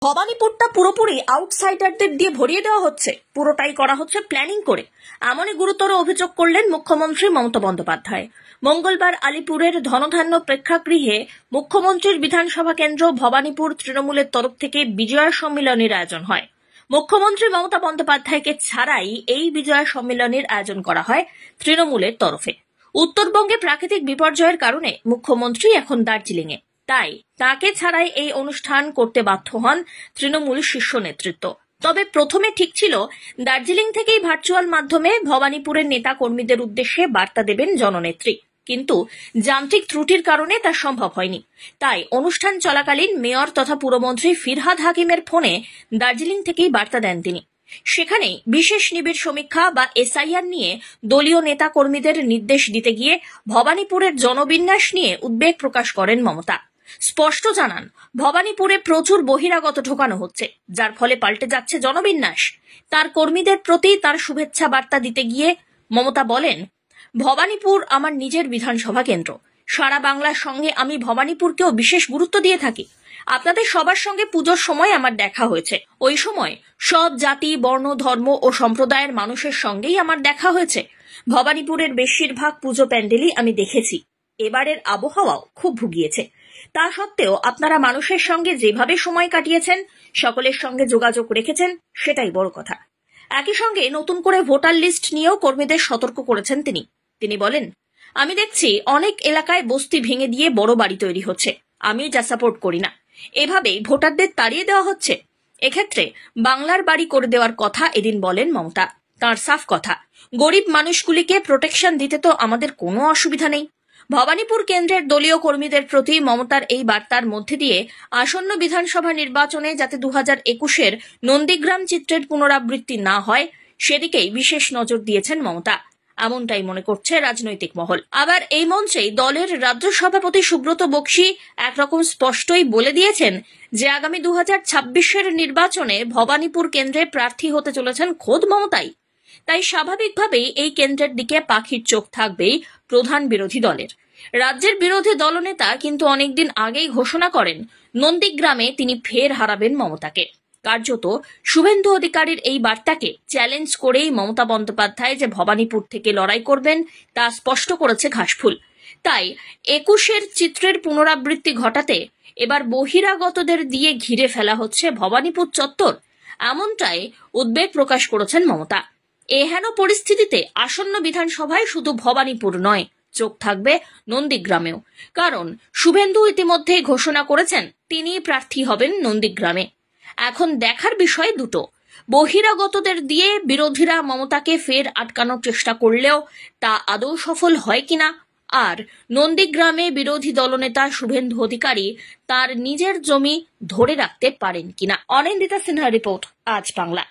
ভবানীপুরটা পুরোপুরি আউটসাইডারদের দিয়ে ভরিয়ে দেওয়া হচ্ছে, পুরোটাই করা হচ্ছে প্ল্যানিং করে, এমনই গুরুতর অভিযোগ করলেন মুখ্যমন্ত্রী মমতা বন্দ্যোপাধ্যায়। মঙ্গলবার আলিপুরের ধনধান্য প্রেক্ষাগৃহে মুখ্যমন্ত্রীর বিধানসভা কেন্দ্র ভবানীপুর তৃণমূলের তরফ থেকে বিজয়া সম্মেলনের আয়োজন হয়। মুখ্যমন্ত্রী মমতা বন্দ্যোপাধ্যায়কে ছাড়াই এই বিজয়া সম্মেলনের আয়োজন করা হয় তৃণমূলের তরফে। উত্তরবঙ্গে প্রাকৃতিক বিপর্যয়ের কারণে মুখ্যমন্ত্রী এখন দার্জিলিংয়ে, তাই তাকে ছাড়াই এই অনুষ্ঠান করতে বাধ্য হন তৃণমূল শীর্ষ নেতৃত্ব। তবে প্রথমে ঠিক ছিল দার্জিলিং থেকেই ভার্চুয়াল মাধ্যমে ভবানীপুরের নেতা কর্মীদের উদ্দেশ্যে বার্তা দেবেন জননেত্রী, কিন্তু যান্ত্রিক ত্রুটির কারণে তা সম্ভব হয়নি। তাই অনুষ্ঠান চলাকালীন মেয়র তথা পুরমন্ত্রী ফিরহাদ হাকিমের ফোনে দার্জিলিং থেকেই বার্তা দেন তিনি। সেখানে বিশেষ নিবিড় সমীক্ষা বা এসআইআর নিয়ে দলীয় নেতা কর্মীদের নির্দেশ দিতে গিয়ে ভবানীপুরের জনবিন্যাস নিয়ে উদ্বেগ প্রকাশ করেন মমতা। স্পষ্ট জানান, ভবানীপুরে প্রচুর বহিরাগত ঢোকানো হচ্ছে, যার ফলে পাল্টে যাচ্ছে জনবিন্যাস। তার কর্মীদের প্রতি তার শুভেচ্ছা বার্তা দিতে গিয়ে মমতা বলেন, ভবানীপুর আমার নিজের বিধানসভা কেন্দ্র। সারা বাংলার সঙ্গে আমি ভবানীপুরকেও বিশেষ গুরুত্ব দিয়ে থাকি। আপনাদের সবার সঙ্গে পুজোর সময় আমার দেখা হয়েছে। ওই সময় সব জাতি, বর্ণ, ধর্ম ও সম্প্রদায়ের মানুষের সঙ্গেই আমার দেখা হয়েছে। ভবানীপুরের বেশিরভাগ পুজো প্যান্ডেলই আমি দেখেছি। এবারের আবহাওয়াও খুব ভুগিয়েছে। তা সত্ত্বেও আপনারা মানুষের সঙ্গে যেভাবে সময় কাটিয়েছেন, সকলের সঙ্গে যোগাযোগ রেখেছেন, সেটাই বড় কথা। একই সঙ্গে নতুন করে ভোটার লিস্ট নিয়েও কর্মীদের সতর্ক করেছেন তিনি বলেন, আমি দেখছি অনেক এলাকায় বস্তি ভেঙে দিয়ে বড় বাড়ি তৈরি হচ্ছে। আমি যা সাপোর্ট করি না। এভাবেই ভোটারদের তাড়িয়ে দেওয়া হচ্ছে। এক্ষেত্রে বাংলার বাড়ি করে দেওয়ার কথা এদিন বলেন মমতা। তাঁর সাফ কথা, গরিব মানুষগুলিকে প্রোটেকশন দিতে তো আমাদের কোনো অসুবিধা নেই। ভবানীপুর কেন্দ্রের দলীয় কর্মীদের প্রতি মমতার এই বার্তার মধ্যে দিয়ে আসন্ন বিধানসভা নির্বাচনে যাতে 2021-এর নন্দীগ্রাম চিত্রের পুনরাবৃত্তি না হয়, সেদিকেই বিশেষ নজর দিয়েছেন মমতা, এমনটাই মনে করছে রাজনৈতিক মহল। আবার এই মঞ্চেই দলের রাজ্য সভাপতি সুব্রত বক্সী একরকম স্পষ্টই বলে দিয়েছেন যে আগামী 2026-এর নির্বাচনে ভবানীপুর কেন্দ্রে প্রার্থী হতে চলেছেন খোদ মমতাই। তাই স্বাভাবিকভাবেই এই কেন্দ্রের দিকে পাখির চোখ থাকবেই প্রধান বিরোধী দলের। রাজ্যের বিরোধী দলনেতা কিন্তু অনেকদিন আগেই ঘোষণা করেন নন্দীগ্রামে তিনি ফের হারাবেন মমতাকে। কার্যত শুভেন্দু অধিকারীর এই বার্তাকে চ্যালেঞ্জ করেই মমতা বন্দ্যোপাধ্যায় যে ভবানীপুর থেকে লড়াই করবেন তা স্পষ্ট করেছে ঘাসফুল। তাই 21-এর চিত্রের পুনরাবৃত্তি ঘটাতে এবার বহিরাগতদের দিয়ে ঘিরে ফেলা হচ্ছে ভবানীপুর চত্বর, এমনটাই উদ্বেগ প্রকাশ করেছেন মমতা। এহেন পরিস্থিতিতে আসন্ন বিধানসভায় শুধু ভবানীপুর নয়, চোখ থাকবে নন্দীগ্রামেও। কারণ শুভেন্দু ইতিমধ্যেই ঘোষণা করেছেন তিনি প্রার্থী হবেন নন্দীগ্রামে। এখন দেখার বিষয় দুটো, বহিরাগতদের দিয়ে বিরোধীরা মমতাকে ফের আটকানোর চেষ্টা করলেও তা আদৌ সফল হয় কিনা, আর নন্দীগ্রামে বিরোধী দলনেতা শুভেন্দু অধিকারী তার নিজের জমি ধরে রাখতে পারেন কিনা। অনিন্দিতা সিনহার রিপোর্ট, আজ বাংলা।